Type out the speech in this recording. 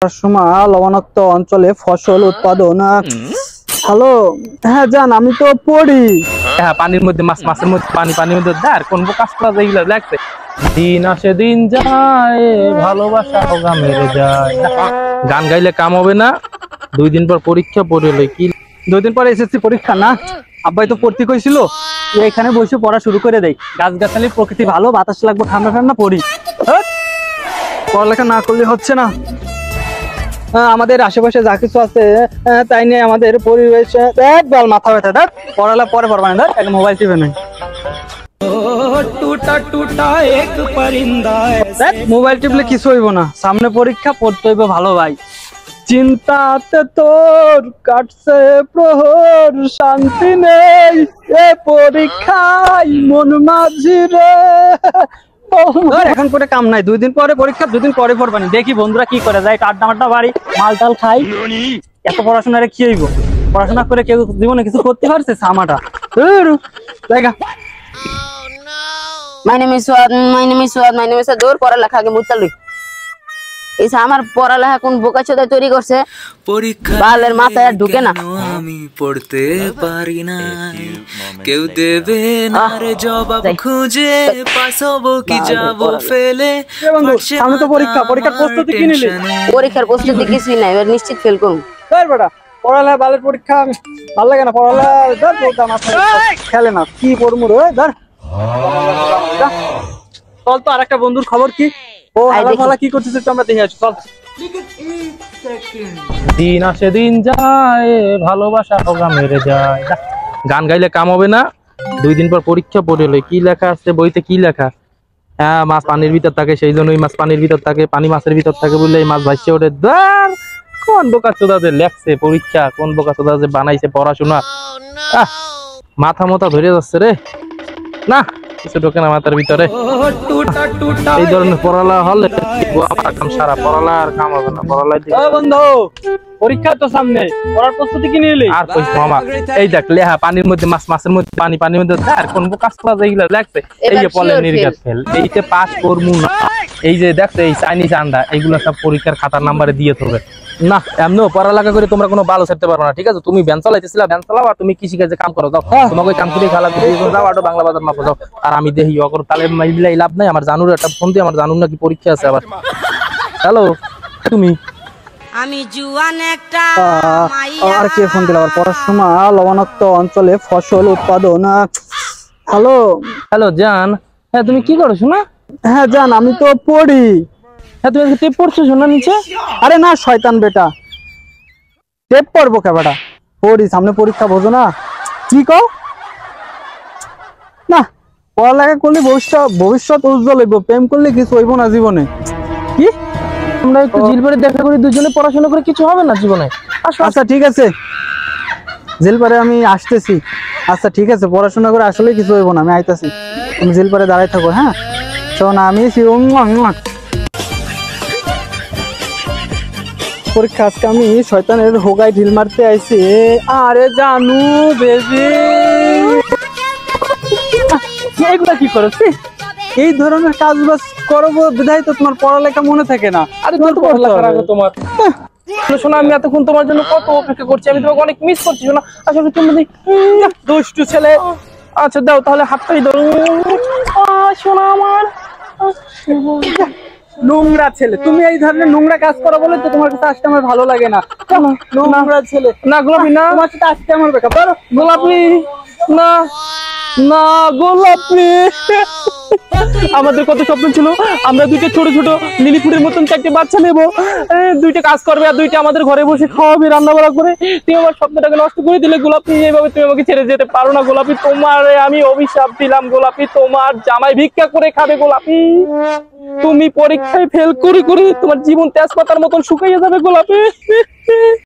সময় লবণাক্ত অঞ্চলে ফসল উৎপাদন। হ্যালো, হ্যাঁ জান, আমি তো পড়ি। হ্যাঁ, পানির মধ্যে মাছ, মাছের মধ্যে পানি, পানির মধ্যে দাঁড় কোন কাজ করা যায় এগুলো লাগছে। দিন আসে দিন যায়, ভালোবাসা হোগা মেরে যায়। গান গাইলে কাম হবে না, 2 দিন পর পরীক্ষা পড়লে কি 2 দিন পরে এসএসসি পরীক্ষা না? আব্বাই তো পড়তে কইছিল, এখানে বসে পড়া শুরু করে দেই। গাছগাছালি প্রকৃতি ভালো, বাতাস লাগবে ঠান্ডা ঠান্ডা, পড়ি। পড়ালেখা না করলে হচ্ছে না। আমাদের আশেপাশে যা কিছু আছে তাই নিয়ে আমাদের পরিবেশ একবার মাথা ব্যথা। দেখ পড়ালেখা পরে পড়বা না, দেখ মোবাইল টিপে নেই। মোবাইল টিপলে কিছু হইব না, সামনে পরীক্ষা, পড়তে হইব ভালো ভাই। চিন্তাতে তোর কাটছে প্রহর, শান্তি নেই এ পরীক্ষায় মন মাঝি রে। এখন করে কাম নাই, 2 দিন পরে পরীক্ষা, 2 দিন পরে পড়বানি। দেখি বন্ধুরা কি করে যায়, আড্ডা মাড্ডা বাড়ি, মাল টাল খাই। এত পড়াশোনা কি হইব? পড়াশোনা করে কেউ জীবনে কিছু করতে পারছে? সামাটা জায়গা। My name is Suad. দৌড় পড়ালেখা আগে মুতালুই। এই আমার পড়ালেখা কোন বোকা চোদায় তৈরি করছে, বালের মাথায় আর ঢুকে না। আমি পড়তে পারি না, কেউ দেবে না রে জবাব খুঁজে, পাস হবো কি যাব ফেলে। সামনে তো পরীক্ষা, পরীক্ষার প্রস্তুতি কি নিলি? পরীক্ষার প্রস্তুতি কিছুই নাই, এবার নিশ্চিত ফেল করুন। বেটা পড়ালেখা বালের পরীক্ষা ভালো লাগে না। পড়ালেখা খেলে না, কি পড়মু রে? ধর চল তো, আর একটা বন্ধুর খবর কি? ও হালা কি করতেছে তো আমরা দেখে আসি, চল। দিন আসে দিন যায়, ভালোবাসা হোগা মেরে যায়। গান গাইলে কাম হবে না, 2 দিন পর পরীক্ষা পড়লে কি লেখা আছে বইতে? কি লেখা? হ্যাঁ, মাছ পানির ভিতর থাকে, সেই জন্যই মাছ পানির ভিতর থাকে, পানি মাছের ভিতর থাকে বললে এই মাছ ভাসছে ওঠে। কোন বোকা চোদা যে লেখছে পরীক্ষা, কোন বোকা চোদা যে বানাইছে পড়াশোনা, মাথা মোথা ধরে যাচ্ছে রে। না কিছু ঢোকে না মাথার ভিতরে। এই ধরনের পড়ালেখা হলে সারা পড়ালেখা আর কাম হবে না। পড়ালেখা বন্ধু, পরীক্ষা তো সামনে, পড়ার প্রস্তুতি কি নিলি? আর কইস মামা, এই দেখ লেহা পানির মধ্যে মাছ, মাছের মধ্যে পানি, পানির মধ্যে আর কোন কাজ করা যায় এগুলো লাগছে। এই যে পলে নির্গাত ফেল, এইতে পাস করমু না। এই যে দেখছো এই চাইনিজ আন্ডা, এইগুলো সব পরীক্ষার খাতার নাম্বারে দিয়ে থাকবে না। এমনিও পড়ালেখা করে তোমরা কোনো ভালো ছাড়তে পারো না, ঠিক আছে? তুমি ভ্যান চালাইতেছিলা, ভ্যান চালাও, আর তুমি কৃষি কাজে কাম করো, যাও। তোমাকে কাম করে খালা যাও, আটো বাংলা বাজার মাপো যাও। আর আমি দেখি অকর তালে মাইলাই লাভ নাই। আমার জানুর একটা ফোন দিয়ে, আমার জানুর নাকি পরীক্ষা আছে আবার। হ্যালো, তুমি আমি জুয়ান একটা আর কে ফোন দিল? আবার পড়ার সময় লবণাক্ত অঞ্চলে ফসল উৎপাদন। হ্যালো, হ্যালো জান, হ্যাঁ তুমি কি করো শোনা? হ্যাঁ জান, আমি তো পড়ি। হ্যাঁ তুমি টেপ পড়ছো শোনা নিচে? আরে না শয়তান বেটা, টেপ পড়বো কে বেটা? পড়ি, সামনে পরীক্ষা, বোঝো না? কি কও না? পড়ালেখা করলে ভবিষ্যৎ উজ্জ্বল হইব, প্রেম করলে কিছু হইব না জীবনে। কি আমরা একটু জিলপারে দেখা করি, দুজনে পড়াশোনা করে কিছু হবে না জীবনে। আচ্ছা ঠিক আছে, জিলপারে আমি আসতেছি। আচ্ছা ঠিক আছে, পড়াশোনা করে আসলে কিছু হইব না, আমি আইতাছি। তুমি জিলপারে দাঁড়াই থাকো। হ্যাঁ শোন, আমি পরীক্ষা আজকে আমি শয়তানের হোগায় ঢিল মারতে আইছি। আরে জানু বেবি, এগুলা কি করছি? এই ধরনের কাজ বাজ করবো বিধায় তো তোমার পড়ালেখা মনে থাকে না। আরে তোমার শোনা, আমি এতক্ষণ তোমার জন্য কত অপেক্ষা করছি, আমি তোমাকে অনেক মিস করছি শোনা। আসলে তুমি দুষ্টু ছেলে। আচ্ছা দাও তাহলে হাতটাই দাও শোনা আমার। নোংরা ছেলে তুমি, এই ধরনের নোংরা কাজ করো বলে তো তোমার কাছে আসতে আমার ভালো লাগে না। নোংরা ছেলে না, গোলাপি না, তোমার সাথে আসতে আমার বেকার। ধরো গোলাপি না, না গোলাপি। আমাদের কত স্বপ্ন ছিল, আমরা 2টা ছোট ছোট লিলিপুরের মতন 4টে বাচ্চা নেবো, 2টা কাজ করবে আর 2টা আমাদের ঘরে বসে খাওয়াবে রান্না বাড়া করে। তুমি আমার স্বপ্নটাকে নষ্ট করে দিলে গোলাপি। এইভাবে তুমি আমাকে ছেড়ে যেতে পারো না গোলাপি। তোমার আমি অভিশাপ দিলাম গোলাপি, তোমার জামাই ভিক্ষা করে খাবে গোলাপি। তুমি পরীক্ষায় ফেল করে করে তোমার জীবন তেজপাতার মতন শুকাইয়া যাবে গোলাপি।